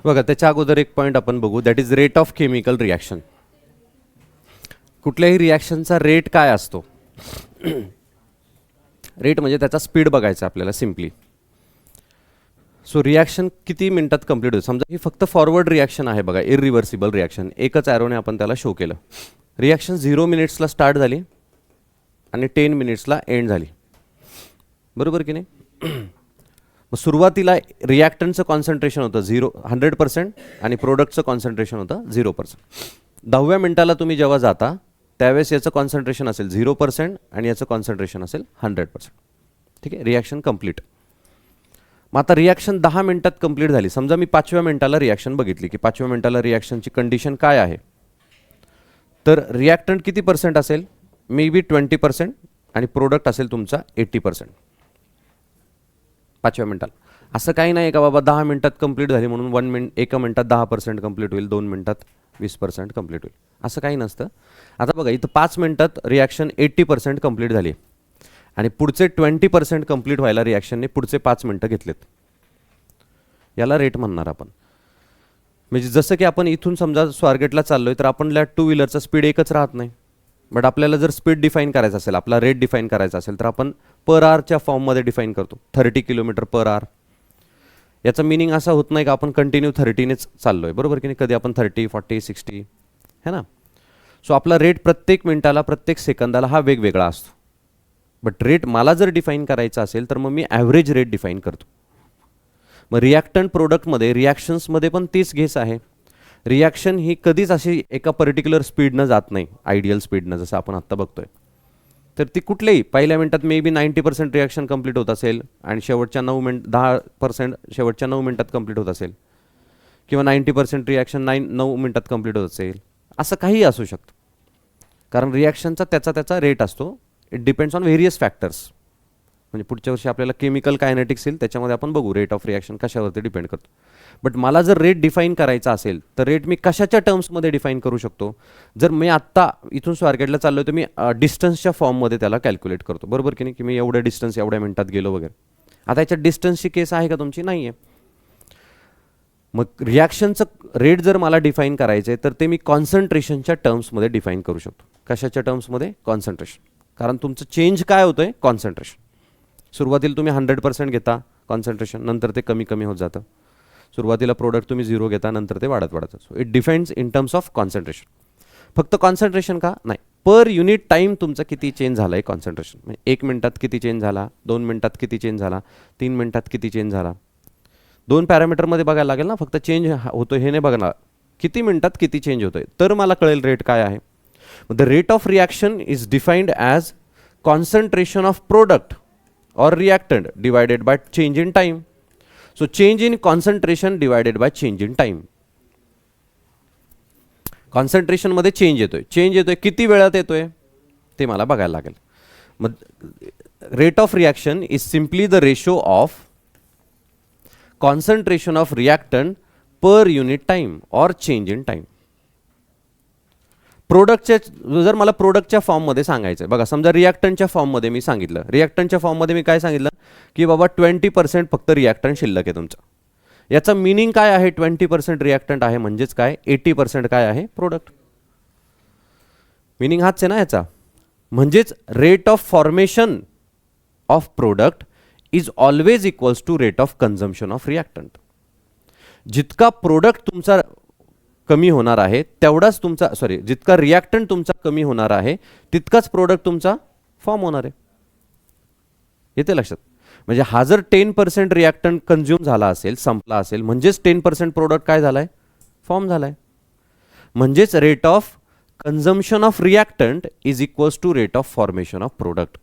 बघा त्याच्या अगोदर एक पॉईंट आपण बघू, that is rate of chemical reaction. कुठल्याही रिॲक्शनचा रेट काय असतो, रेट म्हणजे त्याचा स्पीड बघायचा आपल्याला सिम्पली. सो रिॲक्शन किती मिनिटात कंप्लीट होतं. समजा ही फक्त फॉरवर्ड रिॲक्शन आहे बघा, इरिव्हर्सिबल रिॲक्शन, एकच ॲरोने आपण त्याला शो केलं. रिॲक्शन 0 मिनिट्सला स्टार्ट झाली आणि 10 मिनिट्सला एंड झाली, बरोबर की नाही. मग सुरुवातीला रिॲक्टंटचं कॉन्सन्ट्रेशन होतं 100% आणि प्रोडक्टचं कॉन्सन्ट्रेशन होतं 0%. 10व्या मिनिटाला तुम्ही जेव्हा जाता त्यावेळेस याचं कॉन्सन्ट्रेशन असेल 0% आणि याचं कॉन्सन्ट्रेशन असेल 100%. ठीक आहे. Reaction complete. मग आता रिॲक्शन 10 मिनिटात कंप्लीट झाली. समजा मी 5व्या मिनिटाला रिॲक्शन बघितली की 5व्या मिनिटाला रिॲक्शनची कंडिशन काय आहे, तर रिॲक्टंट किती पर्सेंट असेल, मे बी 20% आणि प्रोडक्ट असेल तुमचा 80%. 5व्या मिनिटाला असं काही नाही का बाबा 10 मिनिटात कंप्लीट झाली म्हणून एका मिनिटात 10% कंप्लीट होईल, 2 मिनिटात 20% कंप्लीट होईल, असं काही नसतं. आता बघा इथं 5 मिनिटात रिॲक्शन 80% कंप्लीट झाली आणि पुढचे 20% कंप्लीट व्हायला रिॲक्शनने पुढचे 5 मिनिटं घेतलेत. याला रेट म्हणणार आपण. म्हणजे जसं की आपण इथून समजा स्वारगेटला चाललोय तर आपणला 2 व्हीलरचा स्पीड एकच राहत नाही. बट आपल्याला जर स्पीड डिफाईन करायचं असेल, आपला रेट डिफाईन करायचा असेल, तर आपण पर आवरच्या फॉर्ममध्ये डिफाईन करतो, 30 किलोमीटर पर आवर. याचा मिनिंग असा होत नाही का आपण कंटिन्यू 30नेच चाललो आहे, बरोबर की नाही. कधी आपण 30, 40, 60 है ना. सो आपला रेट प्रत्येक मिनिटाला प्रत्येक सेकंदाला हा वेगवेगळा असतो. बट रेट मला जर डिफाईन करायचा असेल तर मग मी ॲव्हरेज रेट डिफाईन करतो. मग रिॲक्टंट प्रोडक्टमध्ये रिॲक्शन्समध्ये पण तीच घेस आहे. रिॲक्शन ही कधीच अशी एका पर्टिक्युलर स्पीडनं जात नाही, आयडियल स्पीडनं, जसं आपण आत्ता बघतोय. तर ती कुठल्याही पहिल्या मिनिटात मे बी 90% रिॲक्शन कंप्लीट होत असेल आणि शेवटच्या 10% शेवटच्या 9 मिनिटात कंप्लीट होत असेल, किंवा 90% रिॲक्शन 9 मिनिटात कंप्लीट होत असेल, असं काही असू शकतं. कारण रिॲक्शनचा त्याचा रेट असतो. It depends on various factors. म्हणजे पुढच्या वर्षी आपल्याला केमिकल कायनेटिक्स येईल, त्याच्यामध्ये आपण बघू रेट ऑफ रिॲक्शन कशावरती डिपेंड करतो. बट मला जर रेट डिफाईन करायचा असेल तर रेट मी कशाच्या टर्म्समध्ये डिफाईन करू शकतो. जर मी आत्ता इथून स्वारगेटला चाललो तर मी डिस्टन्सच्या फॉर्ममध्ये त्याला कॅल्क्युलेट करतो, बरोबर की नाही, की मी एवढं डिस्टन्स एवढ्या मिनिटात गेलो वगैरे. आता याच्यात डिस्टन्सची केस आहे का तुमची, नाही आहे. मग रिॲक्शनचं रेट जर मला डिफाईन करायचं आहे तर ते मी कॉन्सन्ट्रेशनच्या टर्म्समध्ये डिफाईन करू शकतो. कशाच्या टर्म्समध्ये, कॉन्सन्ट्रेशन. कारण तुमचं चेंज काय होतं आहे, कॉन्सन्ट्रेशन. सुरुवातीला तुम्ही 100% घेता कॉन्सन्ट्रेशन, नंतर ते कमी कमी होत जातं. सुरुवातीला प्रोडक्ट तुम्ही 0 घेता, नंतर ते वाढत वाढतं. So it defines in terms of concentration. फक्त कॉन्सन्ट्रेशन का नाही, पर युनिट टाईम तुमचा किती चेंज झाला आहे कॉन्सन्ट्रेशन. म्हणजे 1 मिनिटात किती चेंज झाला, 2 मिनिटात किती चेंज झाला, 3 मिनिटात किती चेंज झाला. 2 पॅरामीटरमध्ये बघायला लागेल ना, फक्त चेंज होतो हे नाही बघणार, किती मिनिटात किती चेंज होतोय, तर मला कळेल रेट काय आहे. The rate of reaction is defined as concentration of product or reactant divided by change in time. So change in concentration divided by change in time. Concentration मध्ये चेंज येतोय किती वेळात येतोय ते मला बघायला लागेल. मग rate of reaction is simply the ratio of concentration of reactant per unit time और चेंज इन टाइम. प्रोडक्टच्या जर मला प्रोडक्टच्या फॉर्ममध्ये सांगायचं आहे बघा, समजा रिॲक्टंटच्या फॉर्ममध्ये मी सांगितलं, रिॲक्टंटच्या फॉर्ममध्ये मी काय सांगितलं की बाबा 20% फक्त रिॲक्टंट शिल्लक आहे तुमचं. याचा मिनिंग काय आहे? 20% रिॲक्टंट आहे म्हणजेच काय, 80% काय आहे? प्रोडक्ट. मिनिंग हाच आहे ना याचा. म्हणजेच rate of formation of product is always equals to rate of consumption of reactant. जितका प्रोडक्ट तुमचा कमी होणार आहे तेवढाच तुमचा, सॉरी, जितका रिॲक्टंट तुमचा कमी होणार आहे तितकाच प्रोडक्ट तुमचा फॉर्म होणार आहे. येते लक्षात? म्हणजे हा जर 10% रिॲक्टंट कन्झ्युम झाला असेल, संपला असेल, म्हणजेच 10% प्रोडक्ट काय झालाय? फॉर्म झालाय. म्हणजेच rate of consumption of reactant is equals to rate of formation of product.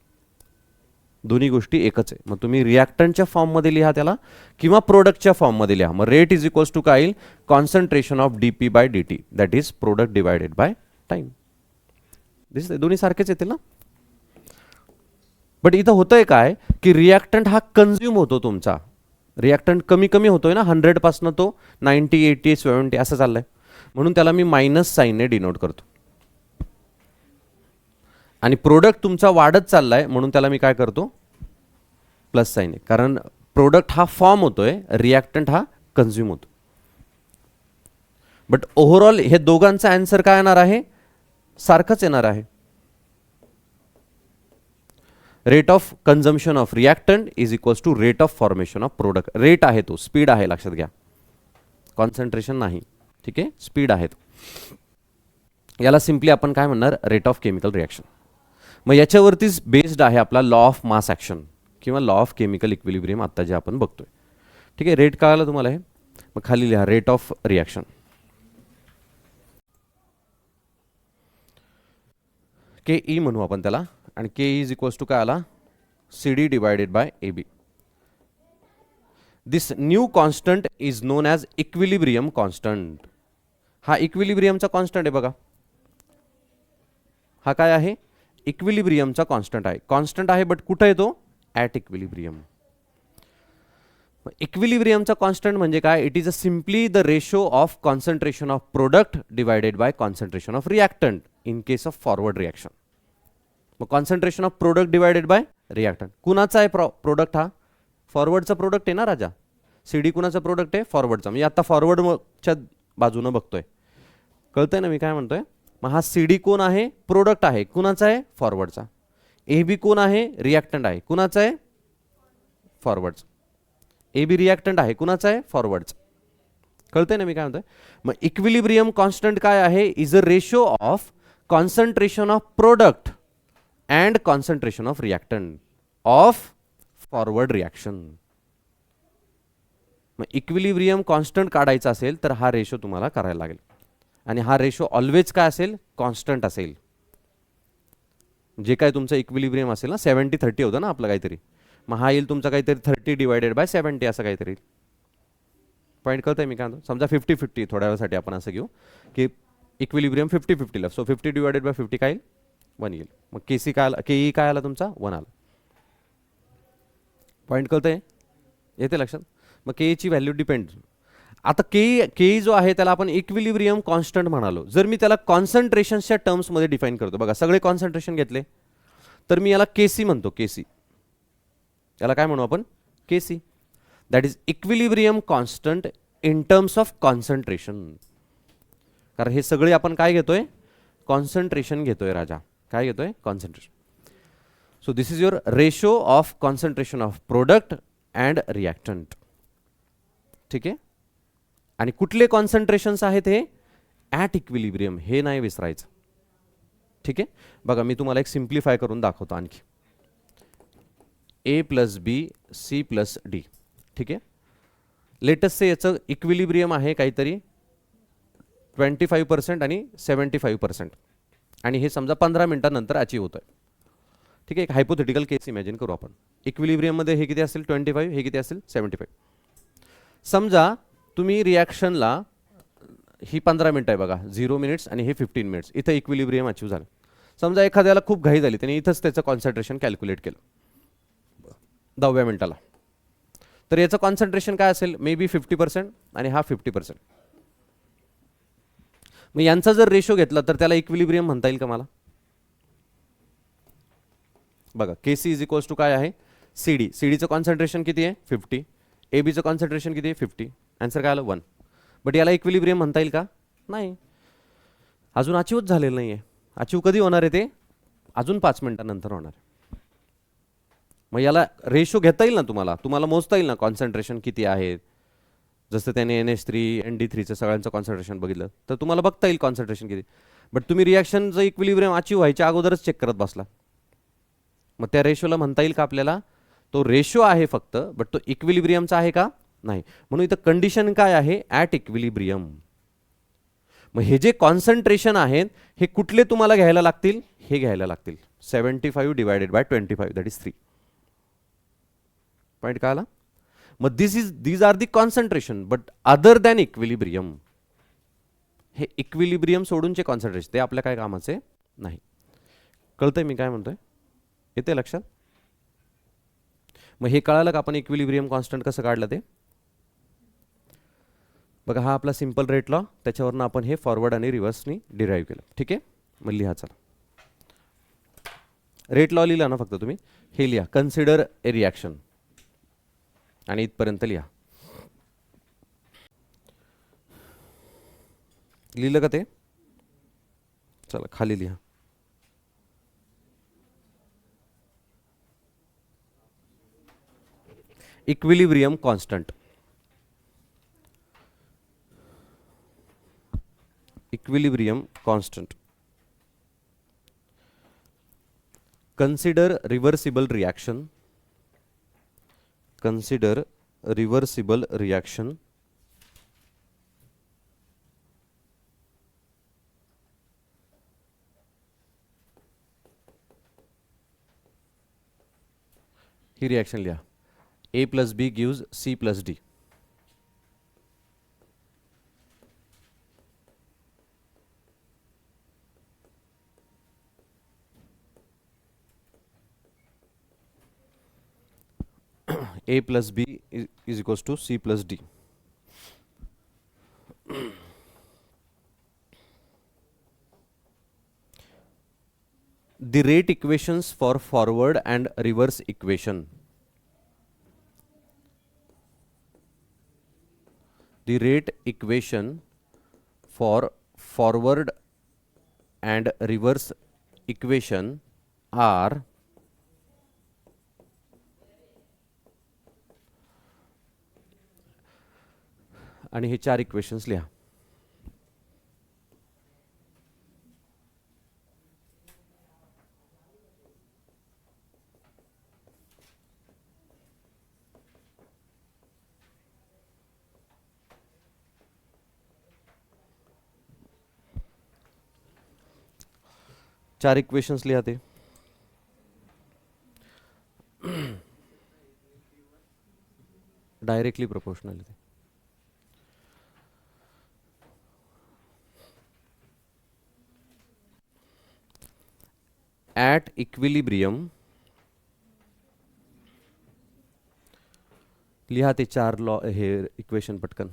दोन्ही गोष्टी एकच आहे. मग तुम्ही रिॲक्टंटच्या फॉर्ममध्ये लिहा त्याला किंवा प्रोडक्टच्या फॉर्ममध्ये लिहा. मग रेट इज इक्वल्स टू काय येईल? Concentration of DP by DT, that is product divided by time. दिसतंय? दोन्ही सारखेच येतील ना. बट इथं होतंय काय की रिॲक्टंट हा कन्झ्युम होतो तुमचा. रिॲक्टंट कमी कमी होतोय ना, 100 पासून तो 90, 80, 70 असं चाललंय. म्हणून त्याला मी मायनस साईनने डिनोट करतो. आणि प्रोडक्ट तुमचा वाढत चाललाय म्हणून त्याला मी काय करतो? Plus sign. कारण प्रोडक्ट हा फॉर्म होतोय, रिॲक्टंट हा कन्झ्युम होतो. बट ओव्हरऑल हे दोघांचा आन्सर काय येणार आहे? सारखंच येणार आहे. Rate of consumption of reactant is equals to rate of formation of product. Rate आहे तो, स्पीड आहे, लक्षात घ्या, कॉन्सन्ट्रेशन नाही. ठीक आहे, स्पीड आहे तो. याला सिम्पली आपण काय म्हणणार? Rate of chemical reaction. मग याच्यावरतीच बेस्ड आहे आपला लॉ ऑफ मास ॲक्शन किंवा लॉ ऑफ केमिकल इक्विलिब्रियम आत्ता जे आपण बघतोय. ठीक आहे, रेट कळालं तुम्हाला हे? मग खाली लिहा rate of reaction. K E म्हणू आपण त्याला, आणि के इज इक्वल्स टू काय आला? C D divided by A B. This new constant is known as equilibrium constant. हा इक्विलिब्रियमचा कॉन्स्टंट आहे बघा. हा काय आहे? इक्विलिब्रियमचा कॉन्स्टंट आहे. कॉन्स्टंट आहे बट कुठं येतो? At equilibrium. इक्विलिब्रियमचा कॉन्स्टंट म्हणजे काय? It is a simply the ratio of concentration of product divided by concentration of reactant in case of forward reaction. मग concentration of product divided by reactant कुणाचा आहे? Product हा फॉरवर्डचा product आहे ना राजा. CD कुणाचा प्रोडक्ट आहे? फॉरवर्डचा. म्हणजे आता फॉरवर्डच्या बाजूनं बघतोय. कळतंय ना मी काय म्हणतोय? मग हा सी डी कोण आहे? प्रोडक्ट आहे. कुणाचा आहे? फॉरवर्डचा. ए बी कोण आहे? रिॲक्टंट आहे. कुणाचा आहे? फॉरवर्डचा. ए बी रिॲक्टंट आहे. कुणाचा आहे? फॉरवर्डचा. कळतंय ना मी काय म्हणतोय? मग इक्विलिब्रियम कॉन्स्टंट काय आहे? Is a ratio of concentration of product and concentration of reactant of forward reaction. मग इक्विलिब्रियम कॉन्स्टंट काढायचा असेल तर हा रेशो तुम्हाला करायला लागेल. आणि हा रेशो ऑलवेज काय असेल? कॉन्स्टंट असेल. जे काय तुमचं इक्विलिब्रियम असेल ना, 70-30 होतं ना आपलं काहीतरी, मग हा येईल तुमचा काहीतरी 30 डिवायडेड बाय 70 असं काहीतरी. पॉईंट कळतंय मी काय म्हणतो? समजा 50-50 थोड्या वेळासाठी आपण असं घेऊ की इक्विलिब्रियम 50-50 ला. सो 50 डिवायडेड बाय 50 काय येईल? 1 येईल. मग केसी काय आला? के ई काय आला तुमचा? 1 आला. पॉईंट कळतंय? येते लक्षात? मग के ईची व्हॅल्यू डिपेंड. आता के ई जो आहे त्याला आपण इक्विलिब्रियम कॉन्स्टंट म्हणालो. जर मी त्याला कॉन्सन्ट्रेशनच्या टर्म्समध्ये डिफाईन करतो, बघा सगळे कॉन्सन्ट्रेशन घेतले तर मी याला केसी म्हणतो. केसी याला काय म्हणू आपण? K C. That is equilibrium constant in terms of concentration. कारण हे सगळे आपण काय घेतोय? कॉन्सन्ट्रेशन घेतोय राजा. काय घेतोय? Concentration. So this is your ratio of concentration of product and reactant. ठीक आहे. आणि कुठले कॉन्सन्ट्रेशन्स आहेत हे? At equilibrium. हे नाही विसरायचं. ठीक आहे. बघा मी तुम्हाला एक सिम्प्लिफाय करून दाखवतो आणखी. A plus B C plus D. ठीक आहे. लेटेस्ट से याचं इक्विलिब्रियम आहे काहीतरी 25% आणि 75%. आणि हे समजा 15 मिनिटांनंतर अचीव होतं आहे. ठीक आहे. एक हायपोथेटिकल केस इमॅजिन करू आपण. इक्विलिब्रियममध्ये हे किती असेल? 25. हे किती असेल? 75. समजा तुम्ही रिॲक्शनला ही 15 मिनिटं आहे बघा, 0 मिनिट्स आणि हे 15 मिनिट्स. इथं इक्विलिब्रियम अचीव झालं. समजा एखाद्याला खूप घाई झाली, त्याने इथंच त्याचं कॉन्सन्ट्रेशन कॅल्क्युलेट केलं 10व्या मिनिटाला. तर याचं कॉन्सन्ट्रेशन काय असेल, मे बी 50% आणि हा 50%. मग यांचा जर रेशो घेतला तर त्याला इक्विलिब्रियम म्हणता येईल का मला? बघा KC इज इक्वल्स टू काय आहे, CD. CDचं कॉन्सन्ट्रेशन किती आहे, 50. ABचं कॉन्सन्ट्रेशन किती आहे, 50. आन्सर काय आलं, 1. बट याला इक्विलिब्रियम म्हणता येईल का? नाही, अजून अचीवच झालेलं नाही आहे. अचीव कधी होणार आहे ते? अजून 5 मिनिटांनंतर होणार. मग याला रेशो घेता येईल ना, तुम्हाला मोजता येईल ना कॉन्सन्ट्रेशन किती आहे. जसं त्याने NH3 ND3चं सगळ्यांचं कॉन्सन्ट्रेशन बघितलं तर तुम्हाला बघता येईल कॉन्सन्ट्रेशन किती. बट तुम्ही रिॲक्शनचं इक्विलिब्रियम अचीव व्हायच्या अगोदरच चेक करत बसला. मग त्या रेशोला म्हणता येईल का आपल्याला? तो रेशो आहे फक्त, बट तो इक्विलिब्रियमचा आहे का? नाही. म्हणून इथं कंडिशन काय आहे, ॲट इक्विलिब्रियम. मग हे जे कॉन्सन्ट्रेशन आहेत हे कुठले तुम्हाला घ्यायला लागतील, हे घ्यायला लागतील. 75 divided by 25 that is 3. Point काय आला? मग these are the concentration but other than equilibrium. हे इक्विलिब्रियम सोडूनचे कॉन्सन्ट्रेशन ते आपल्या काय कामाचे नाही. कळतंय मी काय म्हणतोय? येते लक्षात? मग हे कळालं का आपण इक्विलिब्रियम कॉन्स्टंट कसं काढलं ते? बघा, हा आपला सिंपल रेट लॉ, त्याच्यावरनं आपण हे फॉरवर्ड आणि रिव्हर्सनी डिराईव्ह केलं. ठीक आहे, मग लिहा. चला, रेट लॉ लिहिला ना फक्त तुम्ही, हे लिहा, कन्सिडर ए रिॲक्शन आणि इथपर्यंत लिहा. लिहिलं का ते? चला खाली लिहा. Equilibrium constant. Equilibrium constant. Consider reversible reaction. Consider reversible reaction. ही रिएक्शन लिहा. A plus B gives C plus D. A plus B is equals to C plus D. The rate equations for forward and reverse equation. The rate equation for forward and reverse equation are आणि हे 4 equations लिहा. चार equations लिहा ते. Directly proportional आहे. At equilibrium, लिहा ते 4 law, हे इक्वेशन पटकन.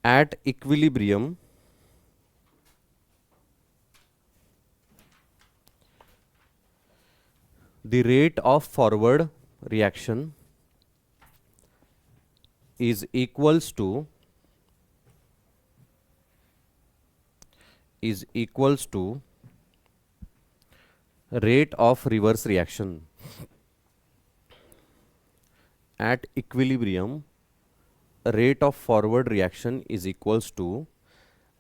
At equilibrium, the rate of forward reaction is equals to rate of reverse reaction. At equilibrium, rate of forward reaction is equals to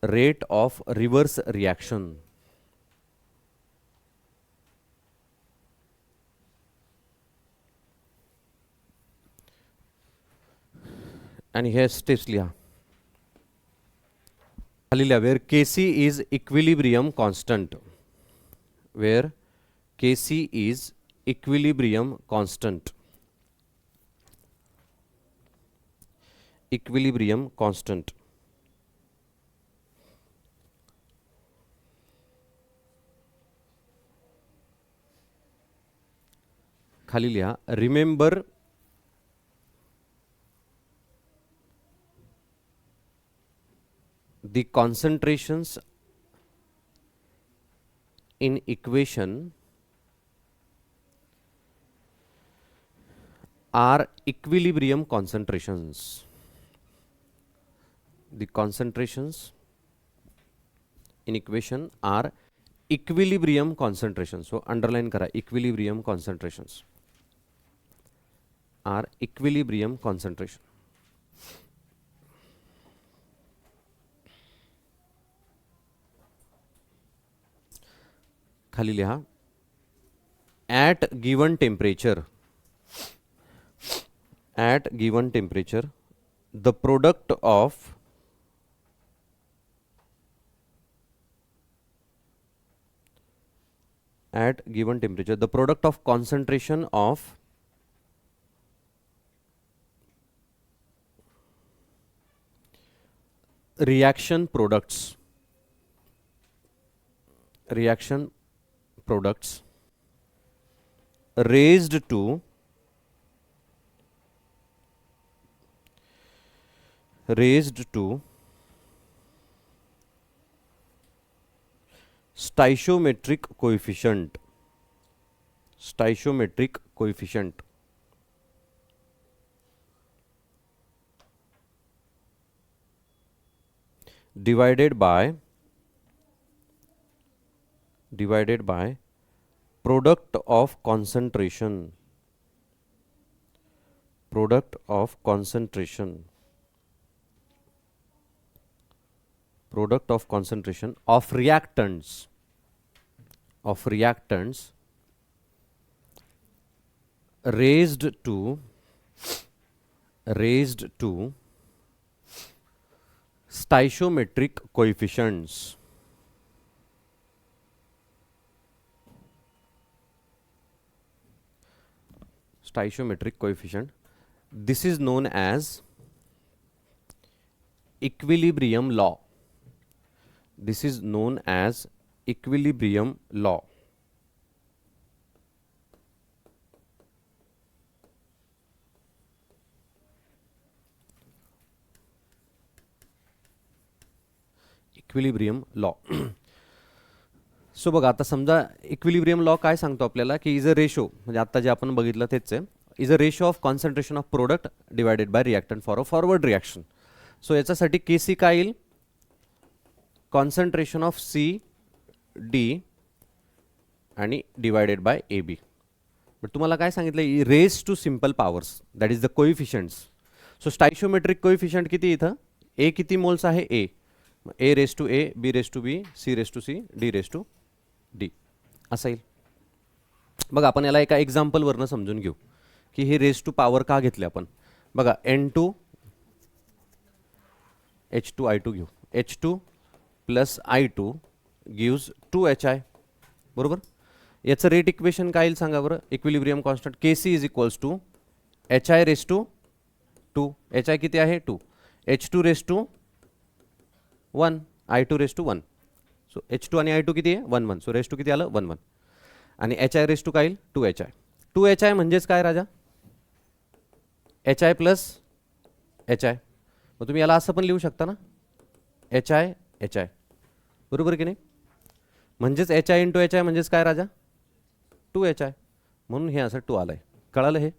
rate of reverse reaction. And here steps लिहा. खाली लिहा, where Kc is equilibrium constant. Where Kc is equilibrium constant. Equilibrium constant. खाली लिहा, remember the concentrations in equation are equilibrium concentrations. The concentrations in equation are equilibrium concentrations. So underline करा, equilibrium concentrations are equilibrium concentration. खाली लिहा, at given temperature, the product of concentration of reaction products raised to stoichiometric coefficient divided by product of concentration of reactants raised to stoichiometric coefficients. Stoichiometric coefficient. This is known as equilibrium law. Equilibrium law. So बघा, आता समजा equilibrium law काय सांगतो आपल्याला की is a ratio, म्हणजे आता जे आपण बघितलं तेच आहे, is a ratio of concentration of product divided by reactant for a forward reaction. So याच्यासाठी केसी काय येईल, कॉन्सन्ट्रेशन ऑफ सी डी आणि divided by A B. But तुम्हाला काय सांगितलं, raise to simple powers, that is the coefficients. So stoichiometric coefficient किती इथं, A किती मोल्स आहे, A raise to A, B raise to B, C raise to C, D raise to D असं येईल. बघा आपण याला एका एक्झाम्पलवरनं समजून घेऊ की हे रेस टू पॉवर का घेतले आपण. बघा N2 H2 घेऊ, H2 plus I2 gives 2HI, बरोबर. याचं रेट इक्वेशन काय येईल सांगा बरं, equilibrium constant KC is equals to HI raise to 2, HI किती आहे 2, H2 raise to 1, I2 raise to 1. So H2 आणि I2 किती आहे 1 1, सो रेस टू किती आलं 1 1. आणि HI रेस टू काय येईल 2HI. 2HI म्हणजेच काय राजा, HI प्लस HI. मग तुम्ही याला असं पण लिहू शकता ना, HI, बरोबर की नाही. म्हणजेच HI इंटू HI म्हणजेच काय राजा 2HI, म्हणून हे असं 2 आलंय. कळालं हे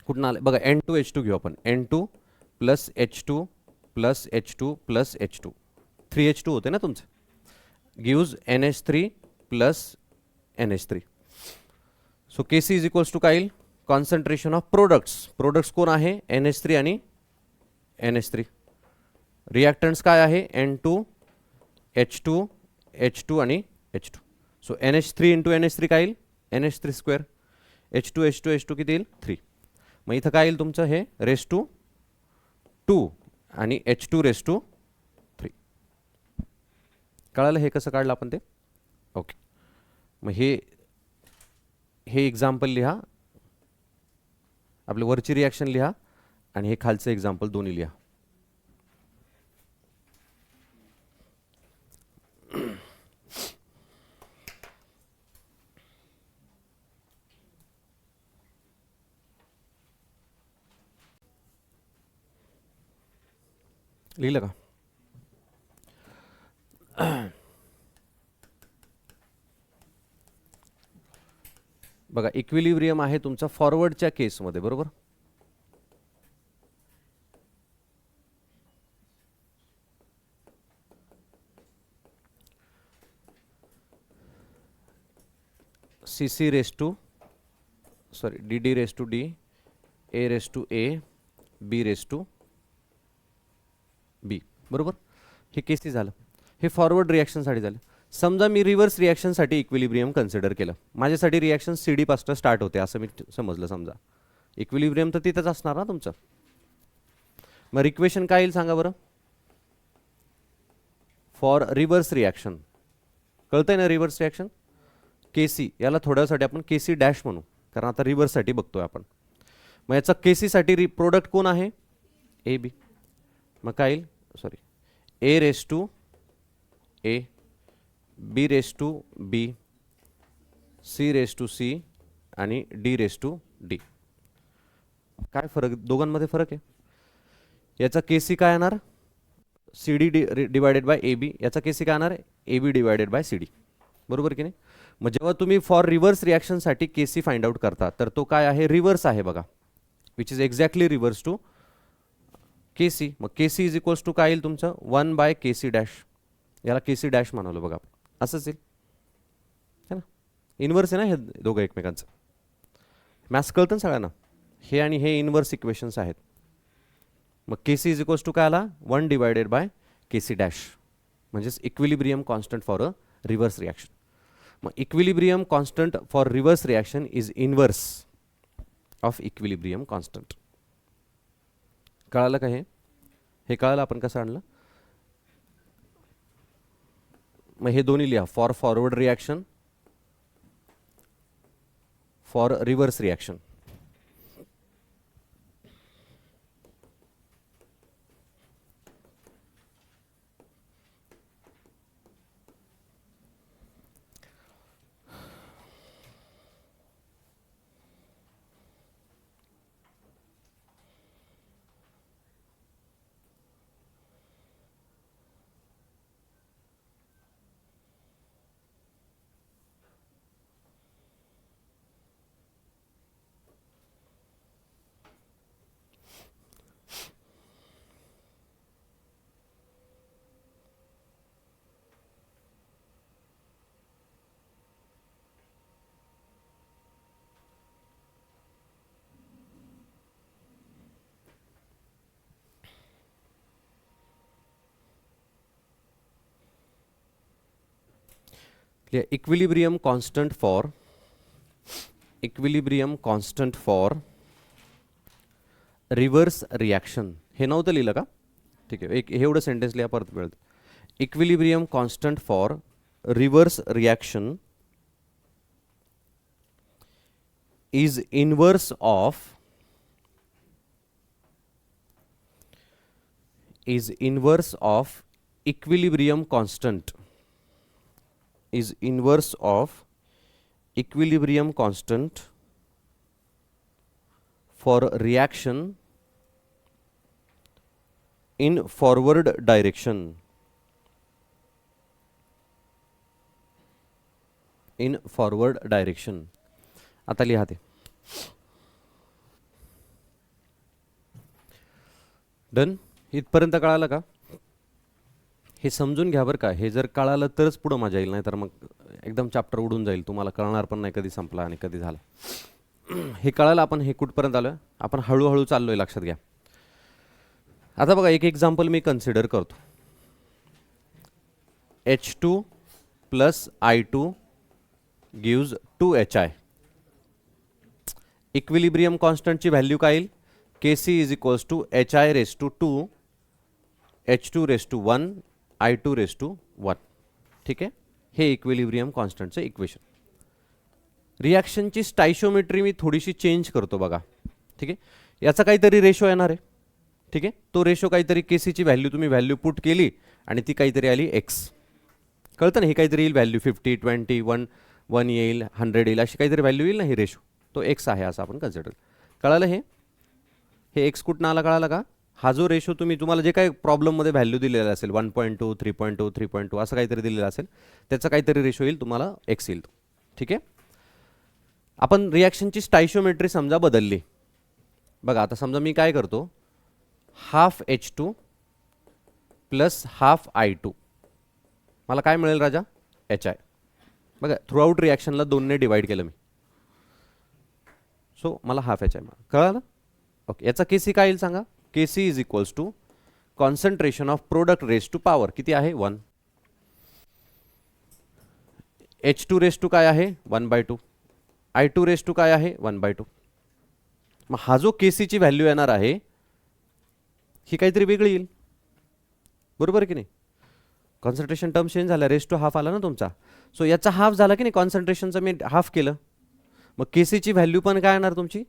कुठून आलं बघा. N2 H2 घेऊ आपण, N2 plus H2 plus H2 plus H2, 3H2 होते ना तुमचे, gives NH3 plus NH3. So KC is equals to काय येईल, कॉन्सन्ट्रेशन ऑफ प्रोडक्ट्स कोण आहे NH3 आणि NH3. रिॲक्टंट्स काय आहे N2 H2 आणि H2. So NH3 into NH3 काय येईल NH3 स्क्वेअर, H2 किती येईल 3. मग इथं काय येईल तुमचं हे रेस टू 2 आणि H2 रेस टू 3. कळालं हे कसं काढलं आपण ते, ओके. मग हे एक्झाम्पल लिहा, आपलं वरची रिॲक्शन लिहा आणि हे खालचं एक्झाम्पल दोन्ही लिहा. लिहिलं का? बघा, इक्विलिब्रियम आहे तुमचा फॉरवर्डच्या केसमध्ये, बरोबर. C raise to D raise to D, A raise to A, B raise to B, बरोबर. हे केसी झालं. हे फॉरवर्ड रिॲक्शनसाठी झालं. समजा मी रिव्हर्स रिॲक्शनसाठी इक्विलिब्रियम कन्सिडर केलं. माझ्यासाठी रिॲक्शन सी डी पासून स्टार्ट होते असं मी समजलं. समजा इक्विलिब्रियम तर तिथंच असणार ना तुमचं. मग इक्वेशन काय येईल सांगा बरं. फॉर रिव्हर्स रिॲक्शन, कळतंय ना रिव्हर्स रिॲक्शन. केसी, याला थोड्यासाठी आपण केसी डॅश म्हणू, कारण आता रिव्हर्ससाठी बघतोय आपण. मग याचा केसीसाठी प्रोडक्ट कोण आहे, ए बी. मग काय येईल, A raise to A, B raise to B, C raise to C आणि डी रेस टू डी. काय फरक, दोघांमध्ये फरक आहे. याचा केसी काय येणार, C D divided by A B. याचा केसी काय येणार, A B divided by C D, बरोबर की नाही. मग जेव्हा तुम्ही फॉर रिव्हर्स रिॲक्शनसाठी केसी फाइंड आउट करता तर तो काय आहे, रिव्हर्स आहे बघा, which is exactly reverse to केसी. मग केसी इज इक्वल्स टू काय येईल तुमचं, 1 बाय केसी डॅश. याला केसी डॅश म्हणालो बघा, असंच येईल है ना. इनवर्स आहे ना हे दोघं एकमेकांचं. मॅथ्स कळतं ना सगळ्यांना. हे आणि हे इनवर्स इक्वेशन्स आहेत. मग केसी इज इक्वल्स टू काय आला, 1 डिवायडेड बाय केसी डॅश, म्हणजेच equilibrium constant for a reverse reaction. मग equilibrium constant for reverse reaction is inverse of equilibrium constant. कळालं का हे कळालं आपण कसं आणलं. मग हे दोन्ही लिहा, for forward reaction, for reverse reaction. Equilibrium constant for reverse reaction. हे नव्हतं लिहिलं का, ठीक आहे. हे एवढं सेंटेन्स लिहा, परत मिळतं. Equilibrium constant for reverse reaction is inverse of equilibrium constant, is inverse of equilibrium constant for reaction in forward direction. In forward direction. आता लिहा ते. डन. इथपर्यंत कळालं का. हे समजून घ्या बरं का. हे जर कळालं तरच पुढं मजा येईल, नाही तर मग एकदम चॅप्टर उडून जाईल, तुम्हाला कळणार पण नाही कधी संपला आणि कधी झाला. हे कळालं आपण हे कुठपर्यंत आलोय, आपण हळूहळू चाललोय, लक्षात घ्या. आता बघा, एक एक्झाम्पल मी कन्सिडर करतो. H2 plus I2 gives 2HI. Equilibrium कॉन्स्टंटची व्हॅल्यू काय येईल, Kc is equals to HI raise to 2, H2 raise to 1, I2 raise to 1. ठीक आहे. हे इक्विलिब्रियम कॉन्स्टंटचं इक्वेशन. रिॲक्शनची स्टायशोमेट्री मी थोडीशी चेंज करतो बघा. ठीक आहे, याचा काहीतरी रेशो येणार आहे. ठीक आहे, तो रेशो काहीतरी केसीची व्हॅल्यू तुम्ही व्हॅल्यू पुट केली आणि ती काहीतरी आली एक्स. कळतं ना, हे काहीतरी येईल व्हॅल्यू 50, 20, 1 येईल, 100 येईल, अशी काहीतरी व्हॅल्यू येईल ना. ही रेशो तो एक्स आहे असं आपण कन्सिडर. कळालं हे एक्स कुठनं आला कळालं का? हा जो रेशो तुम्हाला जे काही प्रॉब्लेममध्ये व्हॅल्यू दिलेला असेल 1.2, 3.2, 3.2 असं काहीतरी दिलेलं असेल, त्याचा काहीतरी रेशो येईल तुम्हाला एक्स येईल. ठीक आहे, आपण रिॲक्शनची स्टायशोमेट्री समजा बदलली. बघा आता समजा मी काय करतो, half H2 plus half I2, मला काय मिळेल राजा? HI. बघा थ्रूआउट रिॲक्शनला 2ने डिवाइड केलं मी, सो मला हाफ HI मिळालं. कळालं? ओके, याचा केसी काय येईल सांगा? KC is equals to concentration of product raise to power किती आहे? 1. H2 रेस टू काय आहे? 1/2. I2 रेस टू काय आहे? 1/2. मग हा जो केसीची व्हॅल्यू येणार आहे ही काहीतरी वेगळी येईल, बरोबर की नाही? कॉन्सन्ट्रेशन टर्म चेंज झाला, रेस टू हाफ आला ना तुमचा, सो याचा हाफ झाला की नाही, कॉन्सन्ट्रेशनचं मी हाफ केलं, मग केसीची व्हॅल्यू पण काय येणार तुमची?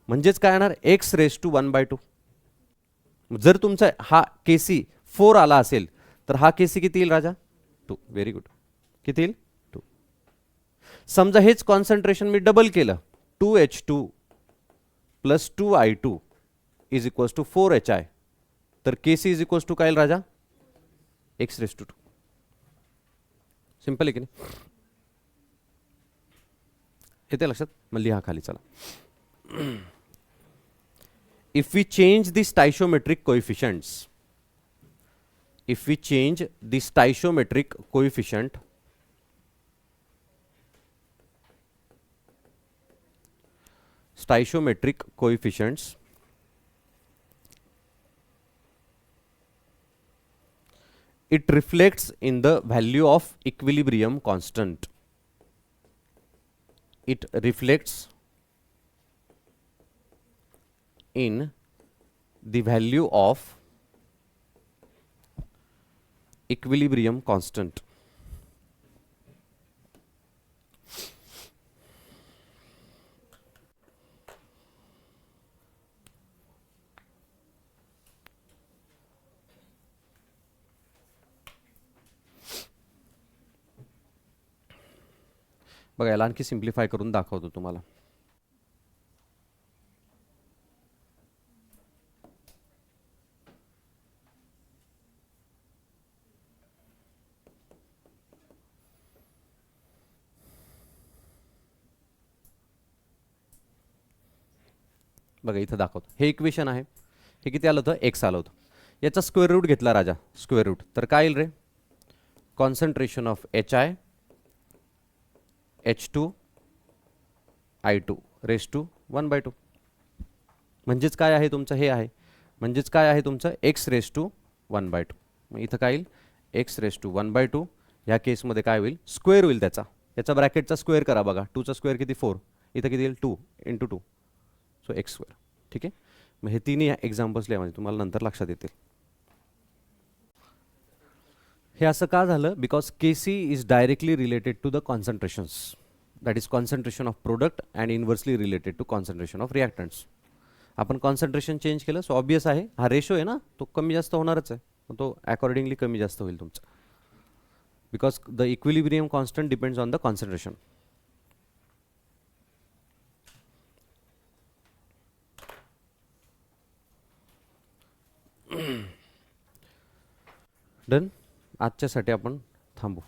म्हणजेच काय येणार? X raise to 1/2. जर तुमचा हा केसी 4 आला असेल तर हा केसी किती येईल राजा? 2. Very good. किती येईल? 2. समजा हेच कॉन्सन्ट्रेशन मी डबल केलं, 2H2 plus 2I2 is equals to 4HI, तर केसी इज इक्वल्स टू काय येईल राजा? X raise to 2. सिंपल आहे की नाही? येते लक्षात? मग लिहा खाली चला. If we change the stoichiometric coefficients, if we change the stoichiometric coefficient, stoichiometric coefficients, it reflects in the value of equilibrium constant. It reflects in the value of equilibrium constant. बघा याला आणखी सिम्प्लिफाय करून दाखवतो तुम्हाला. बघा इथं दाखवतो, हे इक्वेशन आहे, हे किती आलं होतं? एक्स आलं होतं. याचा स्क्वेअर रूट घेतला राजा, स्क्वेअर रूट, तर काय येईल रे? Concentration of HI H2 I2 raise to 1/2. म्हणजेच काय आहे तुमचं? हे आहे, म्हणजेच काय आहे तुमचं? X raise to 1/2. मग इथं काय येईल? X raise to 1/2. ह्या केसमध्ये काय होईल? स्क्वेअर होईल त्याचा, याचा ब्रॅकेटचा स्क्वेअर करा. बघा 2चा स्क्वेअर किती? 4. इथं किती येईल? 2 × 2, सो एक्स स्क्वेअर. ठीक आहे, मग हे तिन्ही एक्झाम्पल्स लिहा, म्हणजे तुम्हाला नंतर लक्षात येतील. हे असं का झालं? Because KC is directly related to the concentrations, that is concentration of product and inversely related to concentration of reactants. आपण कॉन्सन्ट्रेशन चेंज केलं, सो ऑब्वियस आहे हा रेशो आहे ना, तो कमी जास्त होणारच आहे, मग तो अकॉर्डिंगली कमी जास्त होईल तुमचा, because the equilibrium constant depends on the concentration. Done. आजच्यासाठी आपण थांबू.